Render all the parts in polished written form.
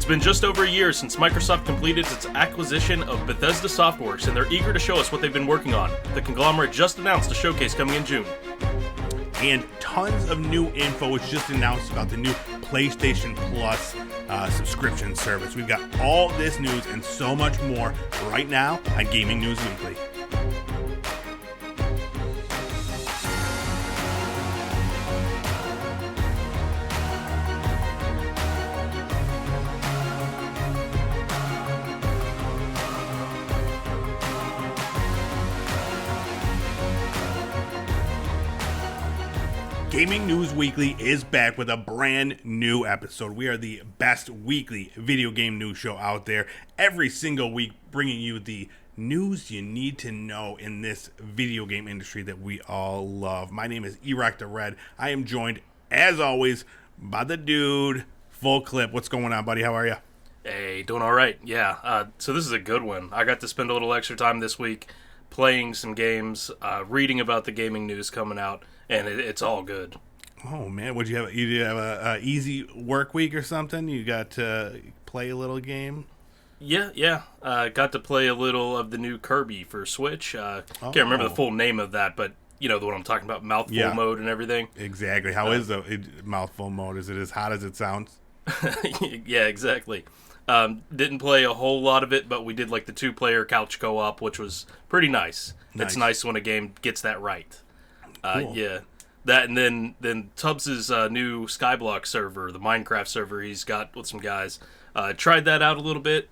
been just over a year since Microsoft completed its acquisition of Bethesda Softworks, and they're eager to show us what they've been working on. The conglomerate just announced a showcase coming in June. And tons of new info was just announced about the new PlayStation Plus subscription service. We've got all this news and so much more right now on Gaming News Weekly. Gaming News Weekly is back with a brand new episode. We are the best weekly video game news show out there. Every single week bringing you the news you need to know in this video game industry that we all love. My name is Erect the Red. I am joined, as always, by the dude, Full Clip. What's going on, buddy? How are you? Hey, doing all right. Yeah, so this is a good one. I got to spend a little extra time this week playing some games, reading about the gaming news coming out, and it's all good. Oh man, would you have? You have a easy work week or something? You got to play a little game. Yeah. Got to play a little of the new Kirby for Switch. Can't remember the full name of that, but you know the one I'm talking about, mouthful mode and everything. Exactly. How is the mouthful mode? Is it as hot as it sounds? Yeah, exactly. Didn't play a whole lot of it, but we did like the 2-player couch co-op, which was pretty nice. It's nice when a game gets that right. Cool. Yeah, that and then Tubbs's new Skyblock server, the Minecraft server he's got with some guys. Tried that out a little bit.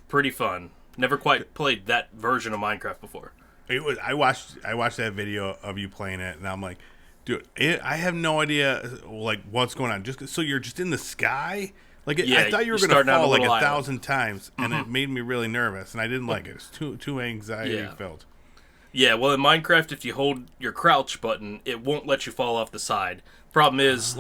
Pretty fun. Never quite played that version of Minecraft before. I watched that video of you playing it, and I'm like, dude, I have no idea like what's going on. Just so you're just in the sky. Like I thought you were going to fall like 1,000 times, and it made me really nervous, and I didn't like it. It's too anxiety filled. Yeah, well, in Minecraft, if you hold your crouch button, it won't let you fall off the side. Problem is,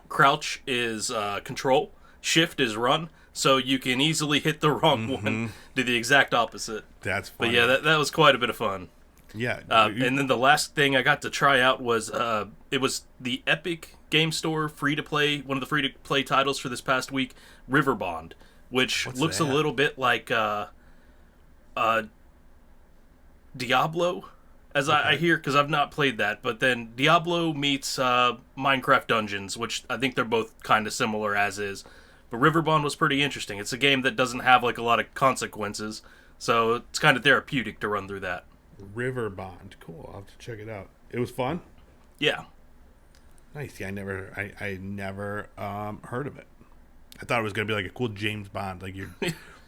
crouch is control, shift is run, so you can easily hit the wrong one, do the exact opposite. That's funny. But yeah, that was quite a bit of fun. Yeah. And then the last thing I got to try out was, it was the Epic Game Store free-to-play, one of the free-to-play titles for this past week, Riverbond, which looks a little bit like Diablo, as I hear, because I've not played that. But then Diablo meets Minecraft Dungeons, which I think they're both kind of similar as is. But Riverbond was pretty interesting. It's a game that doesn't have like a lot of consequences, so it's kind of therapeutic to run through that. Riverbond, cool. I'll have to check it out. It was fun. Yeah. Nice. Yeah, I never heard of it. I thought it was gonna be like a cool James Bond, like your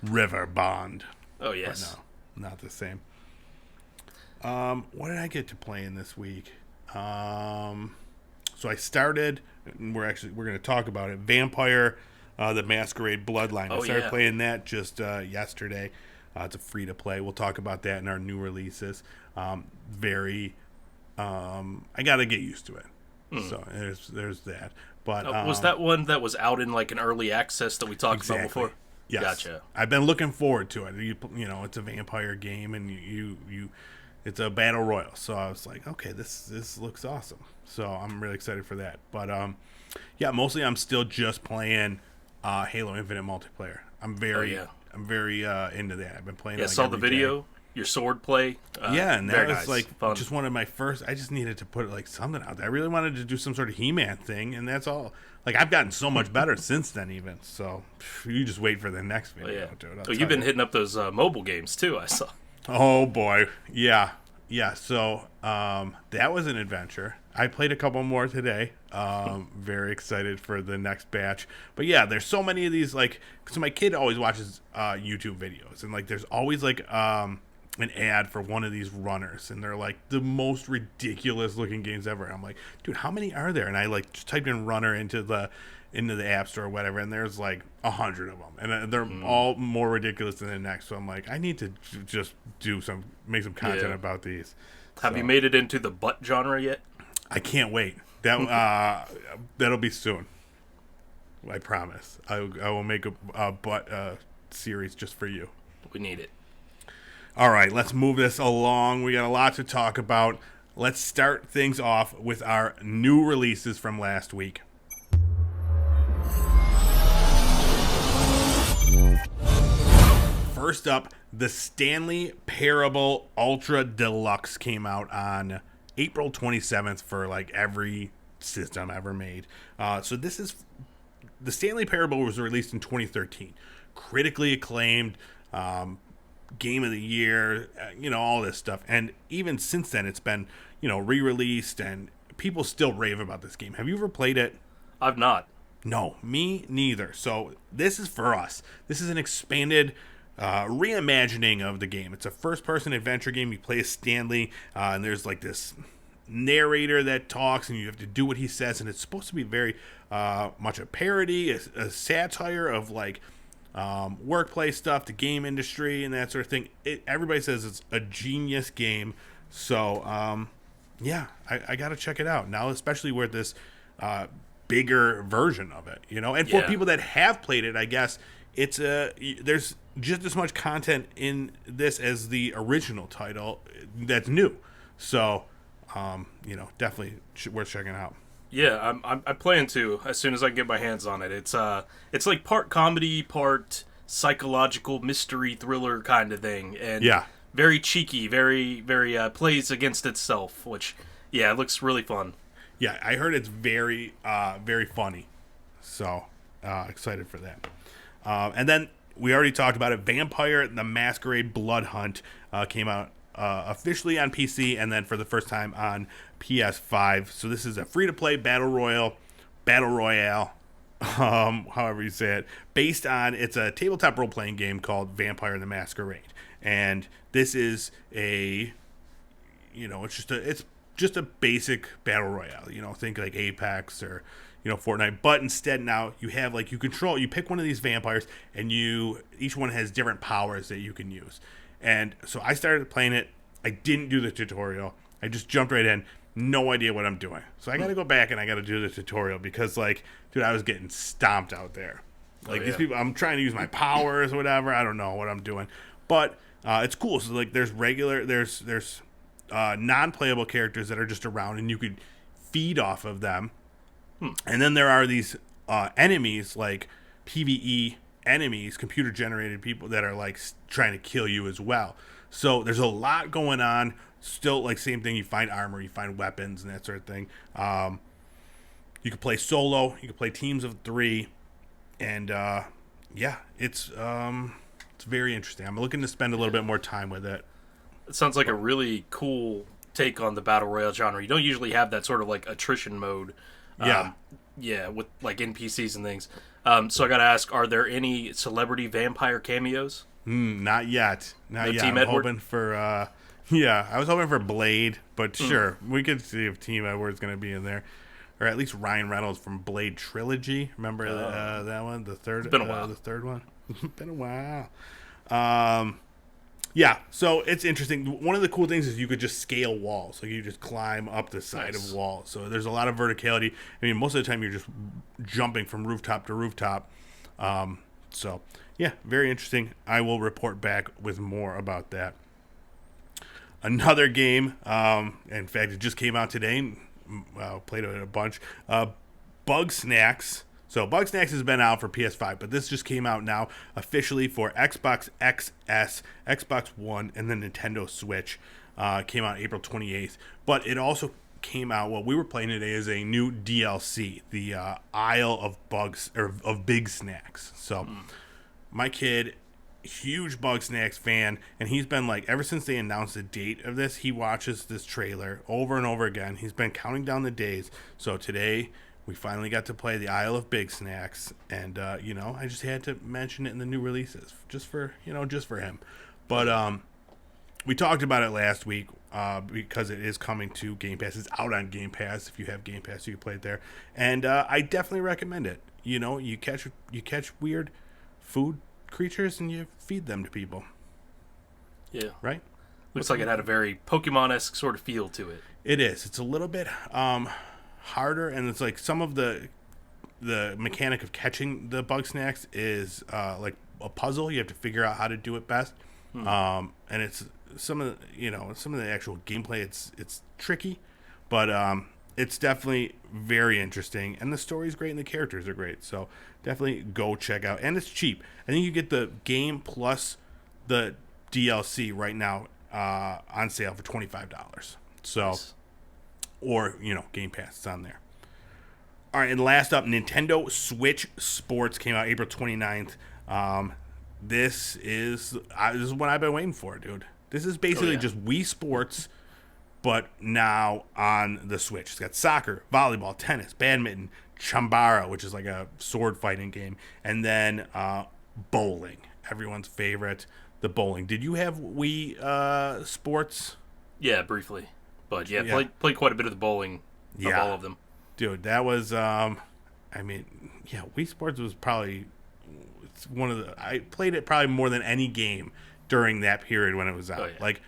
Riverbond. Oh yes. But no, not the same. What did I get to play in this week? So I started, and we're going to talk about it, Vampire the Masquerade Bloodline. I started playing that just yesterday. It's a free-to-play. We'll talk about that in our new releases. I got to get used to it. So there's that. But was that one that was out in like an early access that we talked about before? Yes. Gotcha. I've been looking forward to it. You know, it's a vampire game, and you it's a battle royal. So I was like, okay, this looks awesome. So I'm really excited for that. But mostly I'm still just playing Halo Infinite multiplayer. I'm very into that. I've been playing. Yeah, saw the video. Day. Your sword play. And that was nice. Fun. Just one of my first. I just needed to put like something out there. I really wanted to do some sort of He-Man thing, and that's all. Like I've gotten so much better since then, even. So you just wait for the next video. You've been hitting up those mobile games too. I saw. Oh boy, yeah. So that was an adventure. I played a couple more today. Very excited for the next batch. But yeah, there's so many of these. Like, so my kid always watches YouTube videos, and like, there's always like an ad for one of these runners, and they're like the most ridiculous looking games ever. I'm like, dude, how many are there? And I like just typed in runner into the app store or whatever, and there's like 100 of them, and they're all more ridiculous than the next. So I'm like, I need to just make some content about these. Have you made it into the butt genre yet? I can't wait. That'll be soon. I promise. I will make a butt series just for you. We need it. All right, let's move this along. We got a lot to talk about. Let's start things off with our new releases from last week. first up, the Stanley Parable Ultra Deluxe came out on April 27th for like every system ever made. So this is the Stanley Parable was released in 2013, critically acclaimed, game of the year, all this stuff. And even since then, it's been re-released, and people still rave about this game. Have you ever played it? I've not. No, me neither. So this is for us. This is an expanded reimagining of the game. It's a first-person adventure game. You play as Stanley, and there's like this narrator that talks, and you have to do what he says. And it's supposed to be very much a parody, a satire of like workplace stuff, the game industry, and that sort of thing. Everybody says it's a genius game. So I got to check it out now, especially with this bigger version of it, and for people that have played it, I guess it's there's just as much content in this as the original title that's new. So definitely worth checking out. Yeah, I plan to as soon as I get my hands on it. It's like part comedy, part psychological mystery thriller kind of thing, and very cheeky, very plays against itself, which it looks really fun. Yeah, I heard it's very very funny, so excited for that. And then we already talked about it. Vampire: The Masquerade Blood Hunt came out officially on PC, and then for the first time on PS5. So this is a free-to-play battle royale, however you say it, based on, it's a tabletop role-playing game called Vampire: The Masquerade, and this is a, it's just a basic battle royale. Think like Apex or Fortnite, but instead now you have like you pick one of these vampires, and each one has different powers that you can use. And so I started playing it. I didn't do the tutorial. I just jumped right in. No idea what I'm doing. So I got to go back and I got to do the tutorial because, like, dude, I was getting stomped out there. Like, these people, I'm trying to use my powers or whatever. I don't know what I'm doing. But it's cool. So, like, there's non-playable characters that are just around, and you could feed off of them. And then there are these enemies, like PvE enemies, computer-generated people that are, like, trying to kill you as well. So there's a lot going on. Still, like, same thing. You find armor, you find weapons, and that sort of thing. You can play solo. You can play teams of 3. And, it's very interesting. I'm looking to spend a little bit more time with it. It sounds like a really cool take on the battle royale genre. You don't usually have that sort of, like, attrition mode. With, like, NPCs and things. So I gotta ask, are there any celebrity vampire cameos? Not yet. Not yet. Team I'm Edward? hoping for I was hoping for Blade, but sure, we could see if Team Edward's going to be in there, or at least Ryan Reynolds from Blade Trilogy. Remember that one, the third? It's been a while. The third one. It's been a while. So it's interesting. One of the cool things is you could just scale walls. Like you just climb up the side of walls. So there's a lot of verticality. I mean, most of the time you're just jumping from rooftop to rooftop. Very interesting. I will report back with more about that. Another game, in fact, it just came out today. Played it a bunch. Bug Snacks. So Bug Snacks has been out for PS5, but this just came out now officially for Xbox XS, Xbox One, and the Nintendo Switch. Came out April 28th. But it also came out, what we were playing today is a new DLC, the Isle of Bugs, or of Big Snacks. So my kid, huge Bug Snacks fan, and he's been like, ever since they announced the date of this, he watches this trailer over and over again. He's been counting down the days. So today we finally got to play the Isle of Big Snacks, and I just had to mention it in the new releases just for him. But we talked about it last week because it is coming to Game Pass. It's out on Game Pass. If you have Game Pass, you can play it there, and I definitely recommend it. You catch weird food creatures and you feed them to people. Yeah. Right? Looks like it had a very Pokemon-esque sort of feel to it. It is. It's a little bit harder, and it's like some of the mechanic of catching the Bug Snacks is like a puzzle. You have to figure out how to do it best. And it's some of the actual gameplay. It's tricky, but it's definitely very interesting, and the story's great and the characters are great. So definitely go check out, and it's cheap. I think you get the game plus the DLC right now on sale for $25. So, Nice. or Game Pass is on there. All right, and last up, Nintendo Switch Sports came out April 29th. This is what I've been waiting for, dude. This is basically just Wii Sports, but now on the Switch. It's got soccer, volleyball, tennis, badminton, chambara, which is like a sword fighting game, and then bowling. Everyone's favorite, the bowling. Did you have Wii Sports? Yeah, briefly. But played quite a bit of the bowling of all of them. Dude, that was, Wii Sports was probably I played it probably more than any game during that period when it was out. Oh, yeah. Like,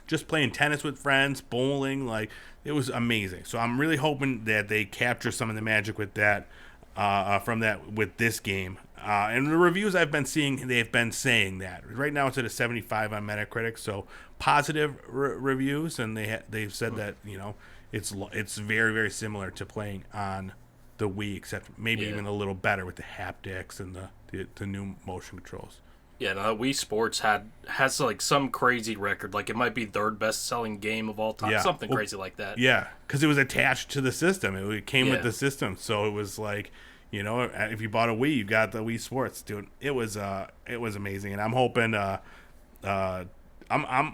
just playing tennis with friends, bowling, like, it was amazing. So I'm really hoping that they capture some of the magic with that, with this game. And the reviews I've been seeing, they've been saying that. Right now it's at a 75 on Metacritic, so positive reviews, and they've said that, it's very, very similar to playing on the Wii, except maybe even a little better with the haptics and the new motion controls. Yeah, no, Wii Sports has like some crazy record. Like, it might be third best selling game of all time. Yeah. Something crazy like that. Yeah, because it was attached to the system. It came with the system, so it was like, if you bought a Wii, you got the Wii Sports, dude. It was amazing, and I'm hoping I'm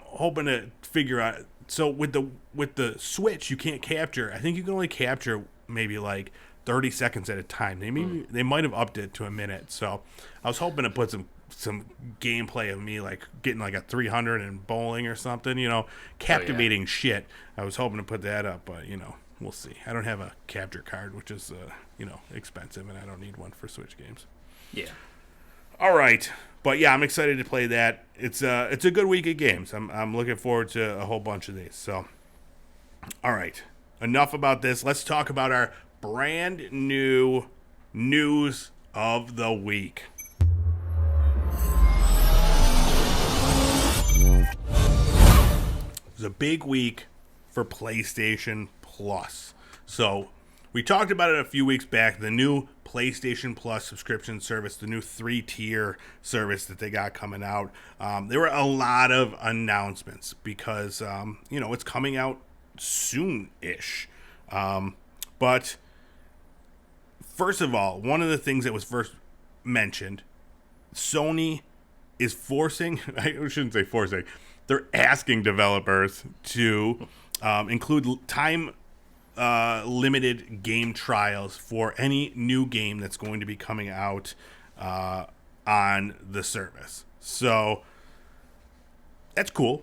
hoping to figure out. So with the Switch, you can't capture. I think you can only capture maybe like 30 seconds at a time. They might have upped it to a minute. So I was hoping to put some gameplay of me like getting like a 300 in bowling or something, captivating shit. I was hoping to put that up, but we'll see. I don't have a capture card, which is expensive, and I don't need one for Switch games. Yeah. All right, but yeah, I'm excited to play that. It's a good week of games. I'm looking forward to a whole bunch of these. So, all right, enough about this. Let's talk about our brand new news of the week. It was a big week for PlayStation Plus. So we talked about it a few weeks back, the new PlayStation Plus subscription service, the new 3-tier service that they got coming out. There were a lot of announcements because, it's coming out soon-ish. But first of all, one of the things that was first mentioned, Sony is forcing, I shouldn't say forcing, they're asking developers to include time limited game trials for any new game that's going to be coming out on the service. So that's cool.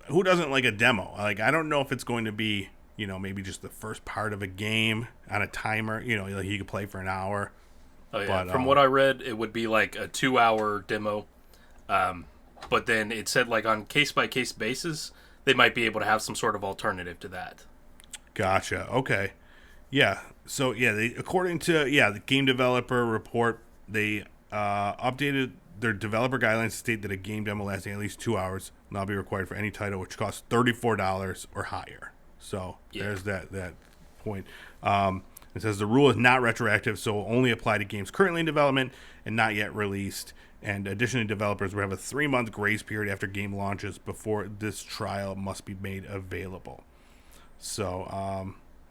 Who doesn't like a demo? Like, I don't know if it's going to be, maybe just the first part of a game on a timer, like you could play for an hour. Oh yeah. But, from what I read, it would be like a 2-hour demo. But then it said, like, on case-by-case basis, they might be able to have some sort of alternative to that. Gotcha. Okay. Yeah. So, according to, the Game Developer Report, they updated their developer guidelines to state that a game demo lasting at least 2 hours will now be required for any title which costs $34 or higher. So, there's that point. It says the rule is not retroactive, so will only apply to games currently in development and not yet released. And additionally, developers will have a 3-month grace period after game launches before this trial must be made available. So, I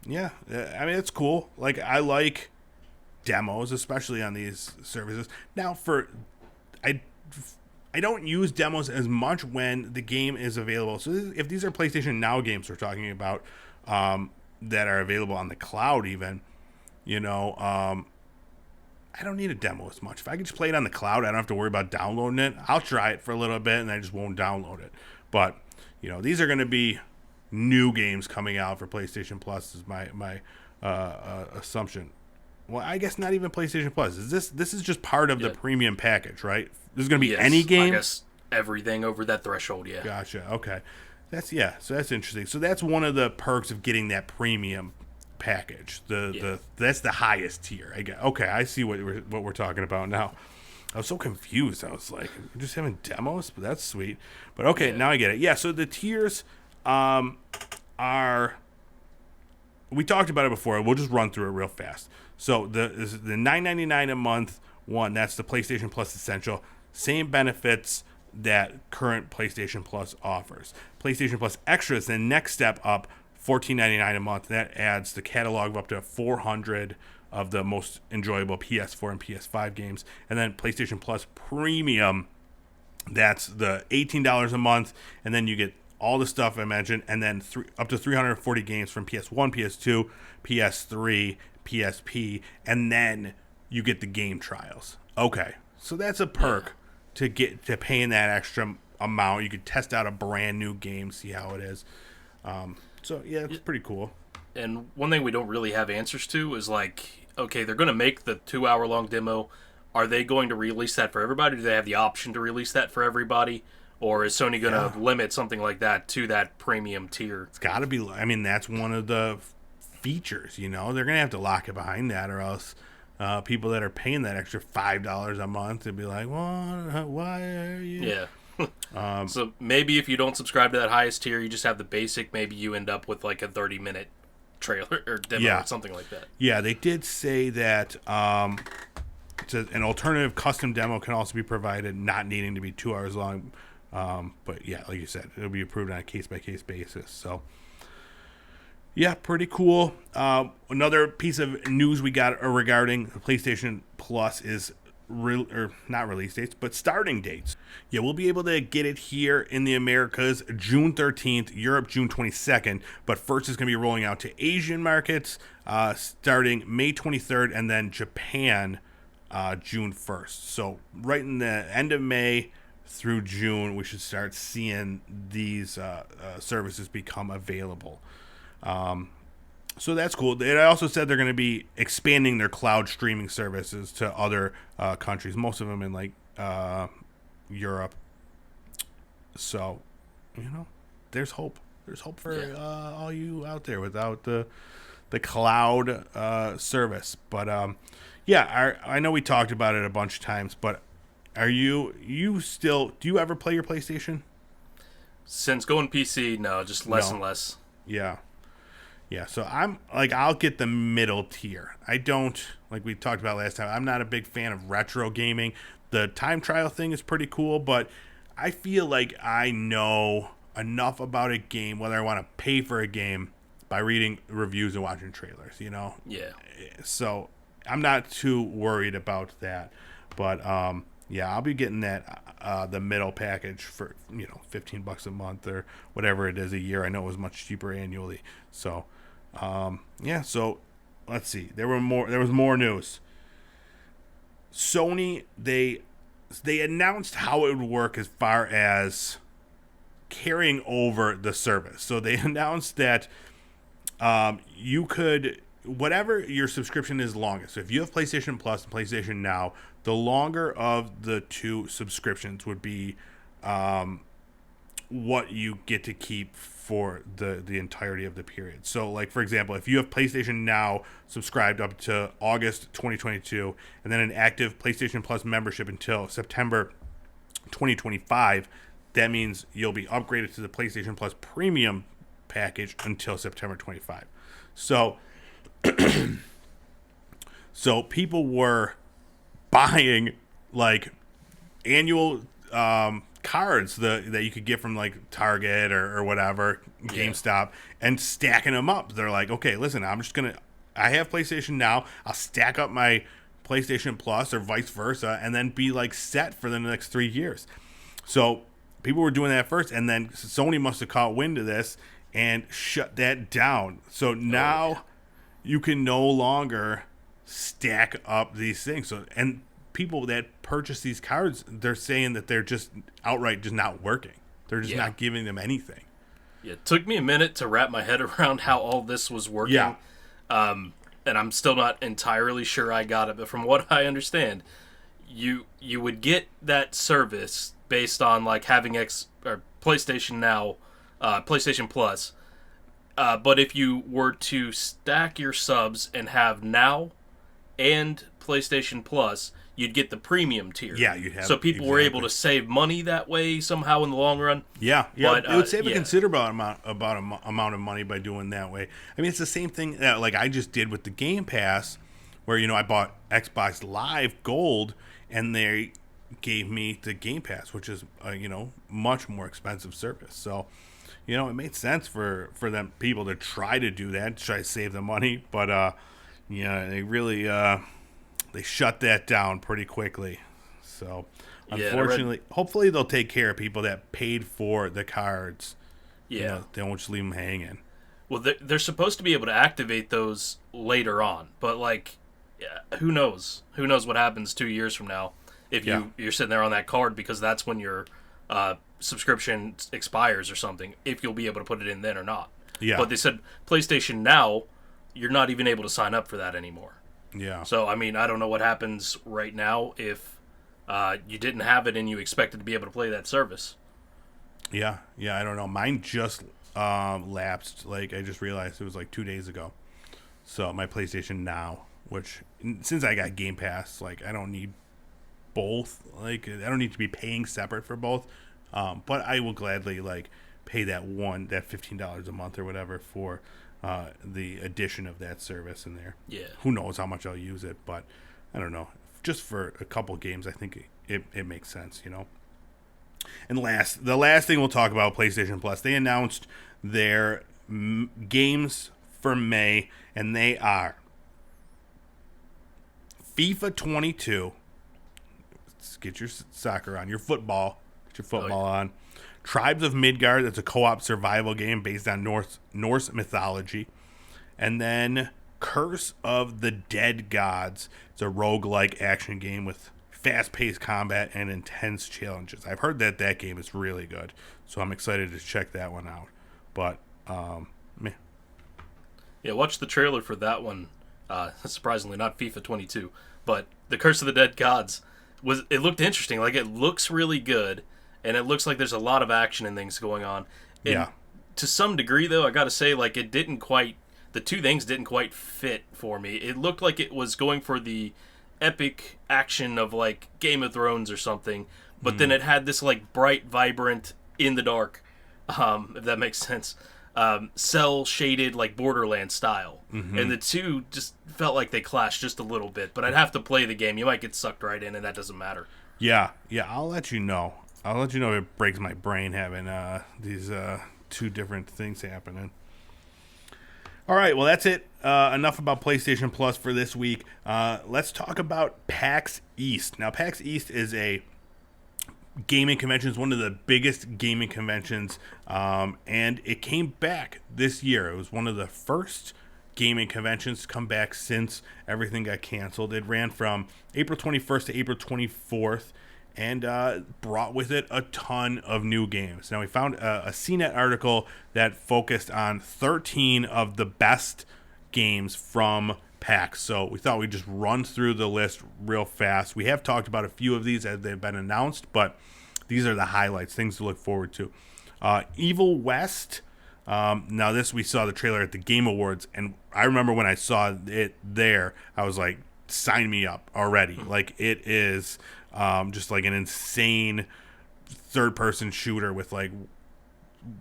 mean, it's cool. Like, I like demos, especially on these services. Now, I don't use demos as much when the game is available. So if these are PlayStation Now games we're talking about that are available on the cloud even, I don't need a demo as much. If I can just play it on the cloud, I don't have to worry about downloading it. I'll try it for a little bit, and I just won't download it. But, these are going to be new games coming out for PlayStation Plus is my assumption. Well, I guess not even PlayStation Plus. This is just part of the premium package, right? This is going to be any game? I guess everything over that threshold, yeah. Gotcha. Okay. So that's interesting. So that's one of the perks of getting that premium package. That's the highest tier. Okay, I see what we're talking about now. I was so confused. I was like, we're just having demos, but that's sweet. But okay, now I get it. Yeah, so the tiers are, we talked about it before. We'll just run through it real fast. So the $9.99 a month one, that's the PlayStation Plus Essential. Same benefits that current PlayStation Plus offers. PlayStation Plus Extra is the next step up, $14.99 a month. That adds the catalog of up to 400 of the most enjoyable PS4 and PS5 games. And then PlayStation Plus Premium, that's the $18 a month, and then you get all the stuff I mentioned, and then up to 340 games from PS1, PS2, PS3, PSP, and then you get the game trials. Okay, so that's a perk to get to paying that extra amount. You could test out a brand new game, see how it is. So yeah, it's pretty cool. And one thing we don't really have answers to is like, okay, they're going to make the 2-hour-long demo. Are they going to release that for everybody? Do they have the option to release that for everybody? Or is Sony going to limit something like that to that premium tier? It's got to be. I mean, that's one of the features, you know. They're going to have to lock it behind that, or else people that are paying that extra $5 a month would be like, well, why are you? Yeah. So maybe if you don't subscribe to that highest tier, you just have the basic, maybe you end up with like a 30-minute trailer or demo or something like that. Yeah, they did say that an alternative custom demo can also be provided, not needing to be 2 hours long. But yeah, like you said, it'll be approved on a case-by-case basis. So yeah, pretty cool. Another piece of news we got regarding the PlayStation Plus is not release dates, but starting dates. Yeah, we'll be able to get it here in the Americas June 13th, Europe June 22nd, but first it's going to be rolling out to Asian markets starting May 23rd, and then Japan June 1st. So right in the end of May through June, we should start seeing these services become available. So that's cool. They also said they're going to be expanding their cloud streaming services to other countries, most of them in like Europe. So, you know, there's hope. There's hope for all you out there without the cloud service. But I know we talked about it a bunch of times, but are you still, do you ever play your PlayStation? Since going PC, no, just less and less. Yeah. Yeah, so I'm like, I'll get the middle tier. I don't, like we talked about last time, I'm not a big fan of retro gaming. The time trial thing is pretty cool, but I feel like I know enough about a game, whether I want to pay for a game, by reading reviews and watching trailers, you know? Yeah. So I'm not too worried about that. But yeah, I'll be getting that the middle package for, you know, $15 a month or whatever it is a year. I know it was much cheaper annually. So yeah, so let's see. There was more news. Sony, they announced how it would work as far as carrying over the service. So they announced that you could, whatever your subscription is longest. So if you have PlayStation Plus and PlayStation Now, the longer of the two subscriptions would be what you get to keep for the entirety of the period. So, like, for example, if you have PlayStation Now subscribed up to August 2022, and then an active PlayStation Plus membership until September 2025, that means you'll be upgraded to the PlayStation Plus Premium package until September 25. So, so people were buying, like, annual cards that you could get from like Target or whatever, GameStop, and stacking them up. They're like, okay, listen, I have PlayStation Now, I'll stack up my PlayStation Plus or vice versa, and then be like set for the next 3 years. So people were doing that first, and then Sony must have caught wind of this and shut that down. So now you can no longer stack up these things. So, and people that purchase these cards, they're saying that they're just outright just not working. They're just not giving them anything. Yeah, it took me a minute to wrap my head around how all this was working. Yeah. And I'm still not entirely sure I got it, but from what I understand, you would get that service based on like having PlayStation Now, PlayStation Plus. But if you were to stack your subs and have Now and PlayStation Plus, you'd get the premium tier. Yeah, you'd have. So people were able to save money that way somehow in the long run. Yeah. But, it would save a considerable amount of money by doing that way. I mean, it's the same thing that, like, I just did with the Game Pass, where, you know, I bought Xbox Live Gold, and they gave me the Game Pass, which is much more expensive service. So it made sense for them people to try to do that, try to save the money, but they really they shut that down pretty quickly. So unfortunately, hopefully they'll take care of people that paid for the cards. Yeah, they won't just leave them hanging. Well, they're supposed to be able to activate those later on, but who knows? Who knows what happens 2 years from now if you're sitting there on that card, because that's when your subscription expires or something. If you'll be able to put it in then or not. Yeah. But they said PlayStation Now, you're not even able to sign up for that anymore. Yeah. So I mean, I don't know what happens right now if you didn't have it and you expected to be able to play that service. Yeah, I don't know. Mine just lapsed. Like, I just realized it was like 2 days ago. So my PlayStation Now, which since I got Game Pass, like, I don't need both. Like, I don't need to be paying separate for both. But I will gladly pay that $15 a month or whatever for the addition of that service in there. Yeah. Who knows how much I'll use it, but I don't know. Just for a couple games, I think it makes sense, And the last thing we'll talk about, PlayStation Plus, they announced their games for May, and they are FIFA 22. Let's get your soccer on, your football. Get your football on. Tribes of Midgard, that's a co-op survival game based on Norse mythology. And then Curse of the Dead Gods. It's a roguelike action game with fast-paced combat and intense challenges. I've heard that game is really good, so I'm excited to check that one out. But, meh. Yeah, watch the trailer for that one. Surprisingly, not FIFA 22, but the Curse of the Dead Gods. It looked interesting. Like, it looks really good, and it looks like there's a lot of action and things going on. And yeah. To some degree, though, I gotta say, it didn't quite... The two things didn't quite fit for me. It looked like it was going for the epic action of Game of Thrones or something, but then it had this bright, vibrant, in the dark, if that makes sense, cell shaded Borderlands style, and the two just felt like they clashed just a little bit. But I'd have to play the game. You might get sucked right in, and that doesn't matter. Yeah, I'll let you know. If it breaks my brain having these two different things happening. All right, well, that's it. Enough about PlayStation Plus for this week. Let's talk about PAX East. Now, PAX East is a gaming convention. It's one of the biggest gaming conventions, and it came back this year. It was one of the first gaming conventions to come back since everything got canceled. It ran from April 21st to April 24th, and brought with it a ton of new games. Now, we found a CNET article that focused on 13 of the best games from PAX. So we thought we'd just run through the list real fast. We have talked about a few of these as they've been announced, but these are the highlights, things to look forward to. Evil West. Now, this, we saw the trailer at the Game Awards, and I remember when I saw it there, I was like, sign me up already. It is... just an insane third-person shooter with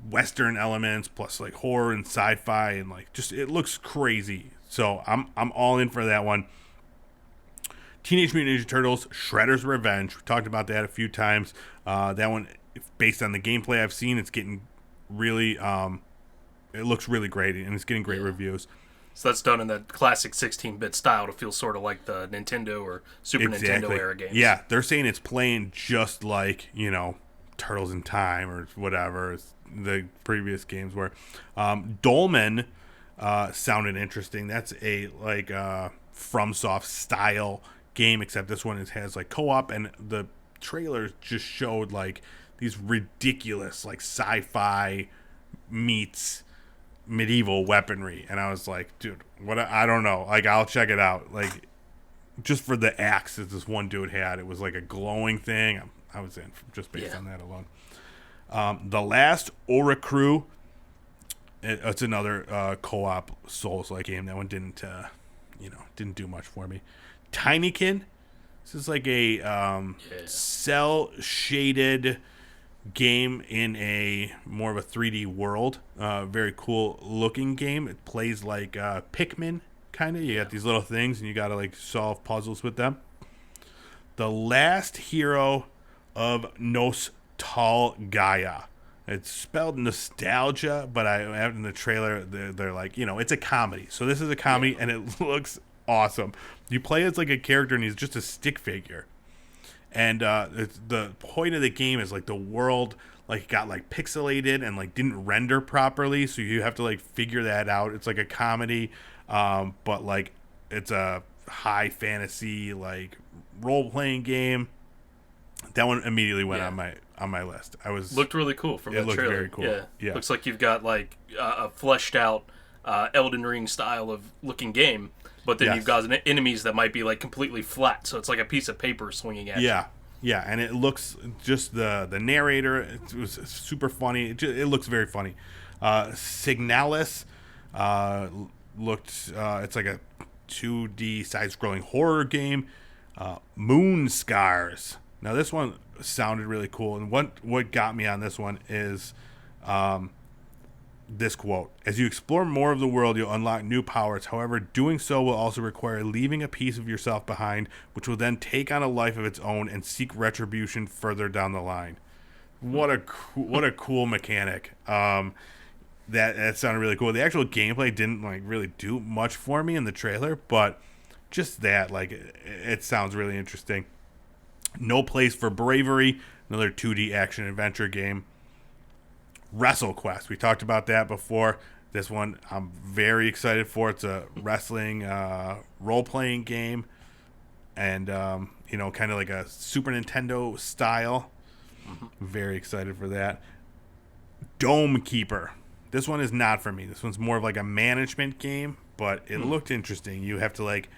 Western elements plus horror and sci-fi, and it looks crazy. So I'm all in for that one. Teenage Mutant Ninja Turtles: Shredder's Revenge. We talked about that a few times. That one, based on the gameplay I've seen, it's getting really it looks really great, and it's getting great reviews. So that's done in the classic 16-bit style to feel sort of like the Nintendo or Super Nintendo era games. Yeah, they're saying it's playing just like, Turtles in Time or whatever the previous games were. Dolmen sounded interesting. That's a FromSoft style game, except this one has co-op, and the trailers just showed these ridiculous sci-fi meets medieval weaponry, and I was like, dude, what? I don't know. I'll check it out. Just for the axe that this one dude had, it was a glowing thing. I was in just based on that alone. The Last Oricru. It's another co-op Souls-like game. That one didn't do much for me. Tinykin. This is a cell shaded game in a more of a 3D world. Very cool looking game. It plays like Pikmin kind of. You got these little things and you got to solve puzzles with them. The Last Hero of Nostalgaia. It's spelled nostalgia, but in the trailer, they're like, it's a comedy. So this is a comedy, and it looks awesome. You play as like a character, and he's just a stick figure. And the point of the game is like the world like got like pixelated and like didn't render properly, so you have to like figure that out. It's like a comedy, but like it's a high fantasy like role playing game. That one immediately went on my list. Looked really cool from that trailer. It looked very cool. Yeah. Looks like you've got like a fleshed out Elden Ring style of looking game, but then you've got enemies that might be like completely flat, so it's like a piece of paper swinging at you. Yeah, and it looks just the narrator. It was super funny. It looks very funny. Signalis looked. It's like a 2D side-scrolling horror game. Moon Scars. Now this one sounded really cool, and what got me on this one is this quote: "As you explore more of the world, you'll unlock new powers. However, doing so will also require leaving a piece of yourself behind, which will then take on a life of its own and seek retribution further down the line." What a cool mechanic. That sounded really cool. The actual gameplay didn't like really do much for me in the trailer, but just that, like, it sounds really interesting. No Place for Bravery, another 2D action adventure game. WrestleQuest, we talked about that before. This one I'm very excited for. It's a wrestling role-playing game, and kind of like a Super Nintendo style. Very excited for that. Dome Keeper. This one is not for me. This one's more of like a management game, but it looked interesting. You have to like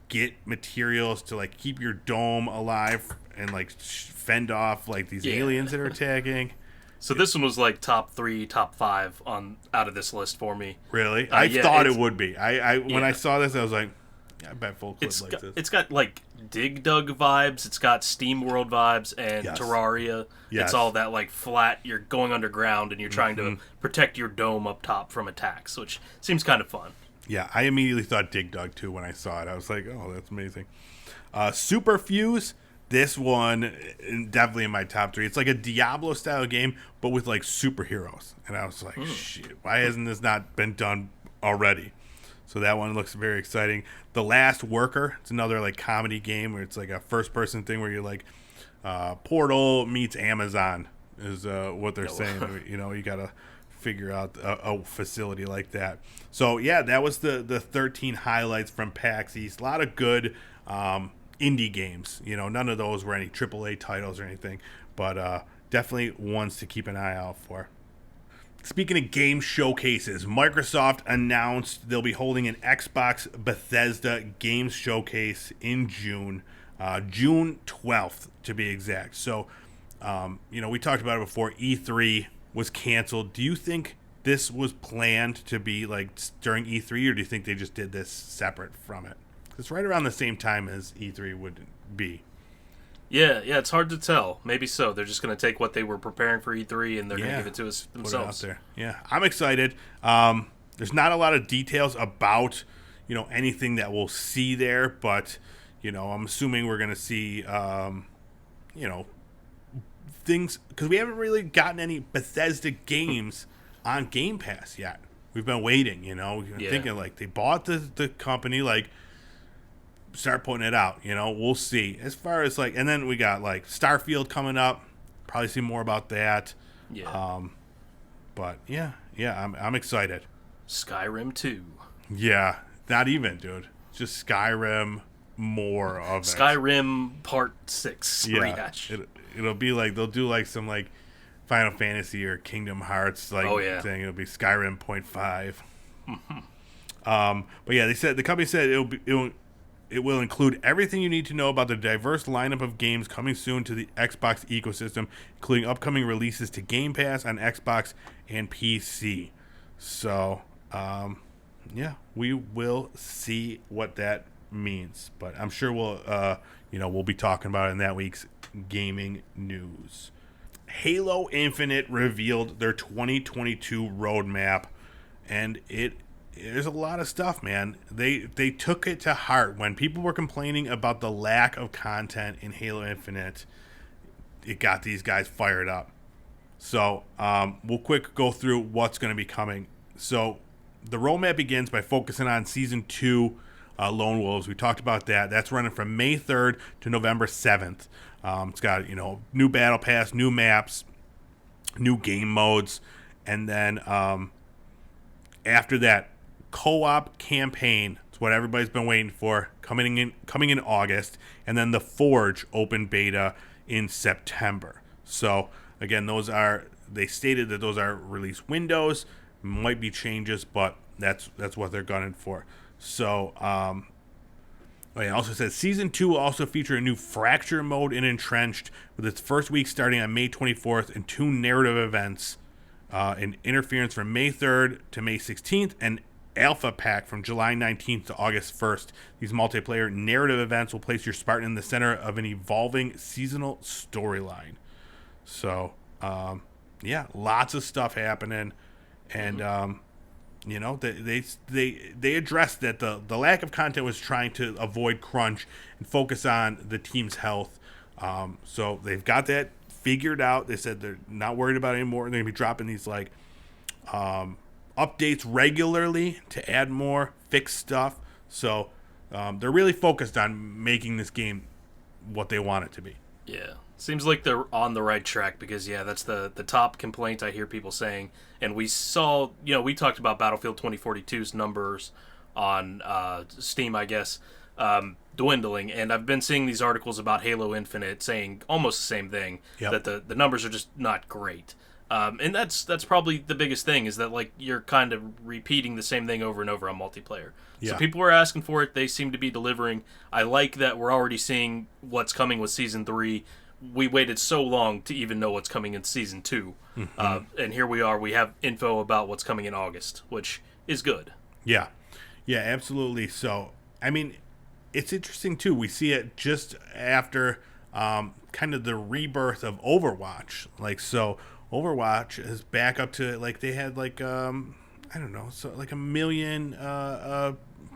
get materials to like keep your dome alive and like fend off like these aliens that are attacking. So this one was like top 3, top 5 out of this list for me. Really? I thought it would be. When I saw this, I was like, I bet Full Clip likes this. It's got like Dig Dug vibes. It's got Steam World vibes and Terraria. Yes. It's all that like flat. You're going underground and you're trying to protect your dome up top from attacks, which seems kind of fun. Yeah, I immediately thought Dig Dug too when I saw it. I was like, oh, that's amazing. Super Fuse. This one definitely in my top 3. It's like a Diablo style game, but with like superheroes. And I was like, shit, why hasn't this not been done already? So that one looks very exciting. The Last Worker. It's another like comedy game where it's like a first person thing where you're like Portal meets Amazon is what they're saying. You got to figure out a facility like that. So yeah, that was the 13 highlights from PAX East. A lot of good indie games. None of those were any AAA titles or anything, but definitely ones to keep an eye out for. Speaking of game showcases, Microsoft announced they'll be holding an Xbox Bethesda Games Showcase in June, June 12th to be exact. So, we talked about it before. E3 was canceled. Do you think this was planned to be like during E3, or do you think they just did this separate from it? It's right around the same time as E3 would be. Yeah, it's hard to tell. Maybe so. They're just going to take what they were preparing for E3 and they're going to give it to us themselves. Put it out there. Yeah, I'm excited. There's not a lot of details about, anything that we'll see there, but, I'm assuming we're going to see, things, because we haven't really gotten any Bethesda games on Game Pass yet. We've been waiting, thinking like they bought the company, like, start putting it out, we'll see. As far as like, and then we got like Starfield coming up, probably see more about that. But I'm excited. Skyrim 2. Yeah, not even, dude, just Skyrim, more of it. Skyrim Part 6 rehash. It'll be like they'll do like some like Final Fantasy or Kingdom Hearts like thing. It'll be Skyrim 0.5. But yeah, the company said it will include everything you need to know about the diverse lineup of games coming soon to the Xbox ecosystem, including upcoming releases to Game Pass on Xbox and PC. So, we will see what that means. But I'm sure we'll be talking about it in that week's gaming news. Halo Infinite revealed their 2022 roadmap, and it there's a lot of stuff, man. They took it to heart when people were complaining about the lack of content in Halo Infinite. It got these guys fired up. So we'll quick go through what's going to be coming. So the roadmap begins by focusing on Season 2 Lone Wolves. We talked about that. That's running from May 3rd to November 7th. It's got, new battle pass, new maps, new game modes. And then after that, co-op campaign. It's what everybody's been waiting for, coming in August. And then the Forge open beta in September. So again, they stated that those are release windows. Might be changes, but that's what they're gunning for. So it also says Season 2 will also feature a new Fracture mode in Entrenched, with its first week starting on May 24th and 2 narrative events in Interference from May 3rd to May 16th, and Alpha Pack from July 19th to August 1st. These multiplayer narrative events will place your Spartan in the center of an evolving seasonal storyline. So, lots of stuff happening. And, they addressed that the lack of content was trying to avoid crunch and focus on the team's health. So they've got that figured out. They said they're not worried about it anymore. They're going to be dropping these, updates regularly to add more, fix stuff. So they're really focused on making this game what they want it to be. Yeah. Seems like they're on the right track because, that's the top complaint I hear people saying. And we saw, we talked about Battlefield 2042's numbers on Steam, I guess, dwindling. And I've been seeing these articles about Halo Infinite saying almost the same thing, that the numbers are just not great. And that's probably the biggest thing is that, you're kind of repeating the same thing over and over on multiplayer. Yeah. So people were asking for it. They seem to be delivering. I like that we're already seeing what's coming with Season 3. We waited so long to even know what's coming in Season 2. Mm-hmm. And here we are. We have info about what's coming in August, which is good. Yeah. Yeah, absolutely. So, I mean, it's interesting, too. We see it just after kind of the rebirth of Overwatch. Overwatch is back up to, they had, I don't know, so a million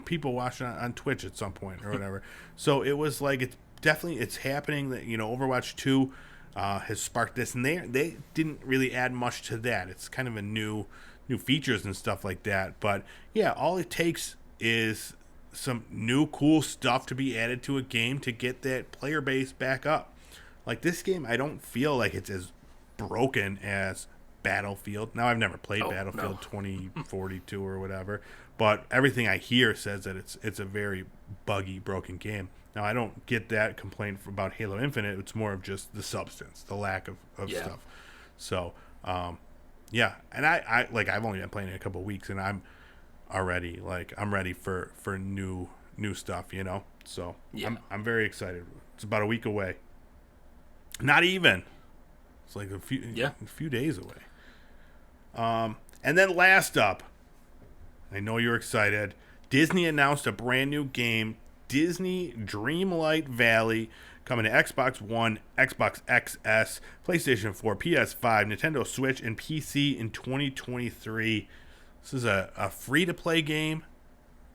people watching on Twitch at some point or whatever. So it was it's happening that Overwatch 2 has sparked this, and they didn't really add much to that. It's kind of a new features and stuff like that. But yeah, all it takes is some new cool stuff to be added to a game to get that player base back up. This game, I don't feel like it's as broken as Battlefield. Now, I've never played Battlefield 2042 or whatever, but everything I hear says that it's a very buggy, broken game. Now, I don't get that complaint about Halo Infinite. It's more of just the substance, the lack of stuff. So, and I've only been playing it a couple of weeks, and I'm already I'm ready for new stuff, So I'm very excited. It's about a week away. Not even. It's a few days away. And then last up, I know you're excited. Disney announced a brand new game, Disney Dreamlight Valley, coming to Xbox One, Xbox XS, PlayStation 4, PS5, Nintendo Switch, and PC in 2023. This is a free-to-play game,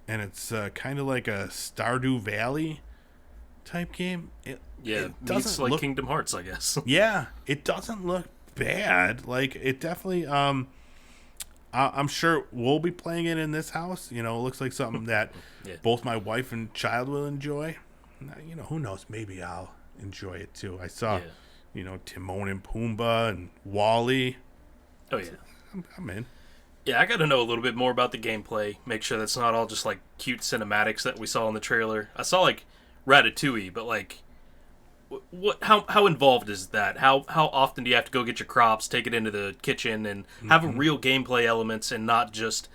and it's kind of like a Stardew Valley type game. It doesn't look Kingdom Hearts, I guess. Yeah, it doesn't look bad. It definitely. I'm sure we'll be playing it in this house. It looks like something that both my wife and child will enjoy. Who knows? Maybe I'll enjoy it too. I saw, Timon and Pumbaa and Wall-E. Oh yeah, I'm in. Yeah, I got to know a little bit more about the gameplay. Make sure that's not all just cute cinematics that we saw in the trailer. I saw Ratatouille, but what? How involved is that? How often do you have to go get your crops, take it into the kitchen, and have real gameplay elements, and not just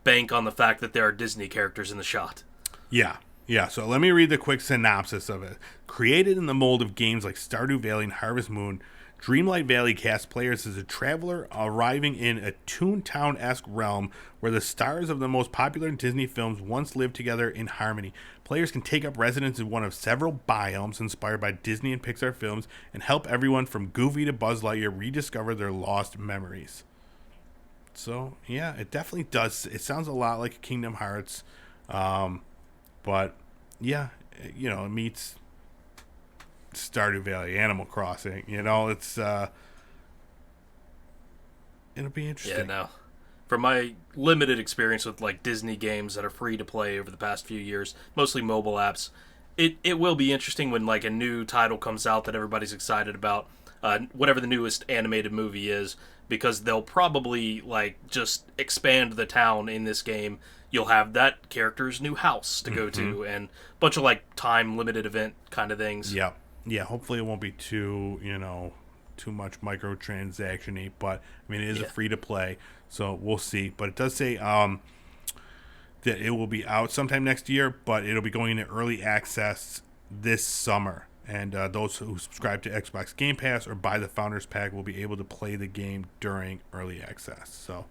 bank on the fact that there are Disney characters in the shot? Yeah. So let me read the quick synopsis of it. Created in the mold of games like Stardew Valley and Harvest Moon, Dreamlight Valley casts players as a traveler arriving in a Toontown-esque realm where the stars of the most popular Disney films once lived together in harmony. Players can take up residence in one of several biomes inspired by Disney and Pixar films and help everyone from Goofy to Buzz Lightyear rediscover their lost memories. So yeah, it definitely does. It sounds a lot like Kingdom Hearts, but yeah, it meets Stardew Valley, Animal Crossing. It's it'll be interesting. Yeah, no. From my limited experience with like Disney games that are free to play over the past few years, mostly mobile apps, it will be interesting when like a new title comes out that everybody's excited about, whatever the newest animated movie is, because they'll probably like just expand the town in this game. You'll have that character's new house to go to, and a bunch of like time limited event kind of things. Yeah, yeah. Hopefully, it won't be too much microtransaction-y, but I mean, it is a free to play, so we'll see. But it does say that it will be out sometime next year, but it'll be going into early access this summer. And those who subscribe to Xbox Game Pass or buy the Founders Pack will be able to play the game during early access. So,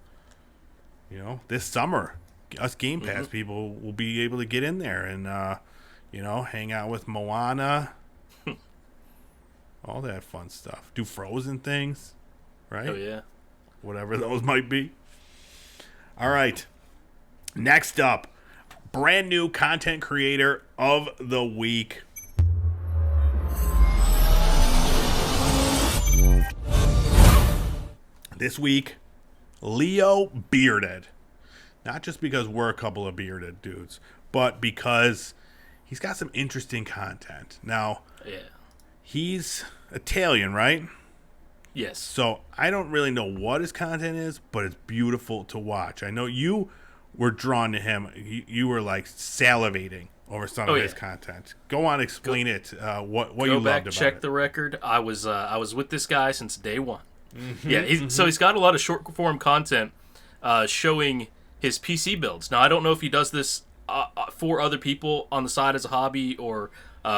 this summer, us Game Pass people will be able to get in there and, hang out with Moana, all that fun stuff. Do Frozen things, right? Oh, yeah. Whatever those might be. All right. Next up, brand new content creator of the week. This week, Leo Bearded. Not just because we're a couple of bearded dudes, but because he's got some interesting content. Now, he's Italian, right? Yes. So I don't really know what his content is, but it's beautiful to watch. I know you were drawn to him. You were like salivating over some of his content. Go on, explain it. What you loved about it. Go back, check the record. I was with this guy since day one. So he's got a lot of short form content showing his PC builds. Now I don't know if he does this for other people on the side as a hobby or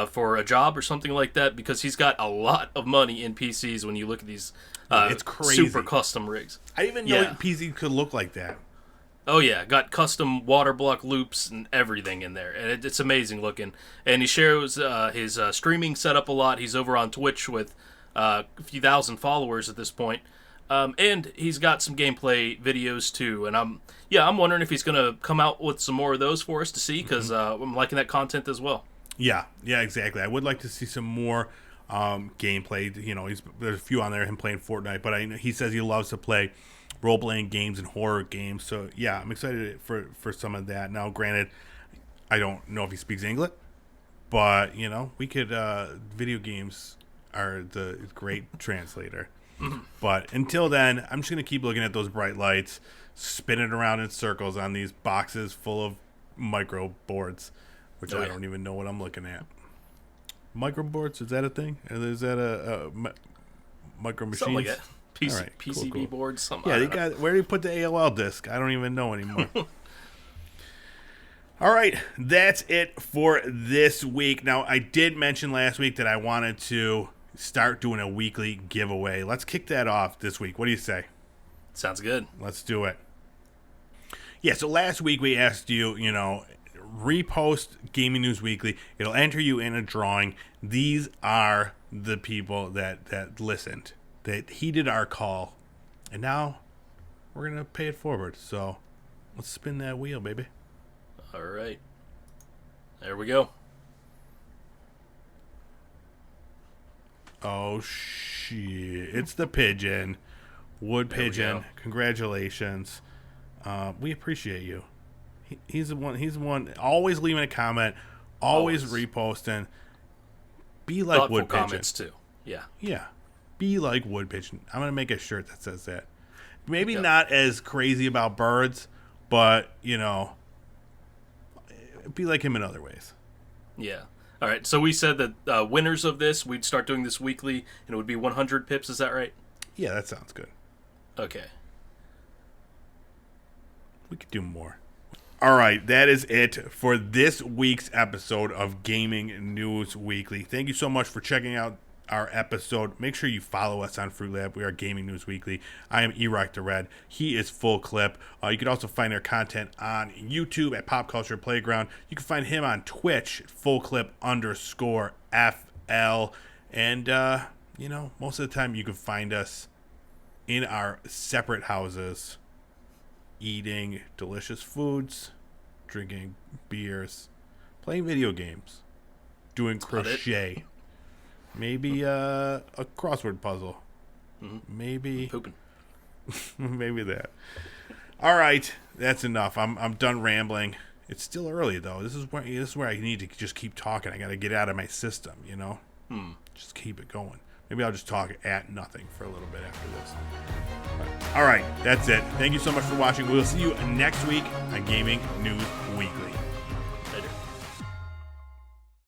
for a job or something like that, because he's got a lot of money in PCs when you look at these it's crazy. Super custom rigs. I didn't even know PC could look like that. Oh yeah, got custom water block loops and everything in there, and it's amazing looking. And he shares his streaming setup a lot. He's over on Twitch with a few thousand followers at this point. And he's got some gameplay videos too. And I'm wondering if he's going to come out with some more of those for us to see, because I'm liking that content as well. Yeah, exactly. I would like to see some more gameplay. There's a few on there, him playing Fortnite, but he says he loves to play role-playing games and horror games. So, yeah, I'm excited for some of that. Now, granted, I don't know if he speaks English, but, we could video games are the great translator. But until then, I'm just going to keep looking at those bright lights, spinning around in circles on these boxes full of micro boards, which I don't even know what I'm looking at. Micro boards, is that a thing? Is that a micro machine? Something like that. PCB boards, something. Yeah, where do you put the AOL disc? I don't even know anymore. All right, that's it for this week. Now, I did mention last week that I wanted to start doing a weekly giveaway. Let's kick that off this week. What do you say? Sounds good. Let's do it. Yeah, so last week we asked you, repost Gaming News Weekly. It'll enter you in a drawing. These are the people that listened, that heeded our call. And now we're going to pay it forward. So let's spin that wheel, baby. All right. There we go. Oh, shit. It's the pigeon. Wood Pigeon. Congratulations. We appreciate you. He's the one always leaving a comment, always reposting. Be like thoughtful Wood Pigeon. Comments too. Yeah. Yeah. Be like Wood Pigeon. I'm going to make a shirt that says that. Maybe not as crazy about birds, but, be like him in other ways. Yeah. All right, so we said that winners of this, we'd start doing this weekly, and it would be 100 pips. Is that right? Yeah, that sounds good. Okay. We could do more. All right, that is it for this week's episode of Gaming News Weekly. Thank you so much for checking out our episode. Make sure you follow us on Fruit Lab. We are Gaming News Weekly. I am Erock the Red. He is Full Clip. You can also find our content on YouTube at Pop Culture Playground. You can find him on Twitch, FullClip_FL. And, most of the time you can find us in our separate houses eating delicious foods, drinking beers, playing video games, doing crochet, maybe a crossword puzzle, maybe Pooping. maybe that. All right, that's enough. I'm done rambling. It's still early though. This is where I need to just keep talking. I got to get out of my system, you know. Just keep it going. Maybe I'll just talk at nothing for a little bit after this. All right, that's it. Thank you so much for watching. We'll see you next week on Gaming News Weekly.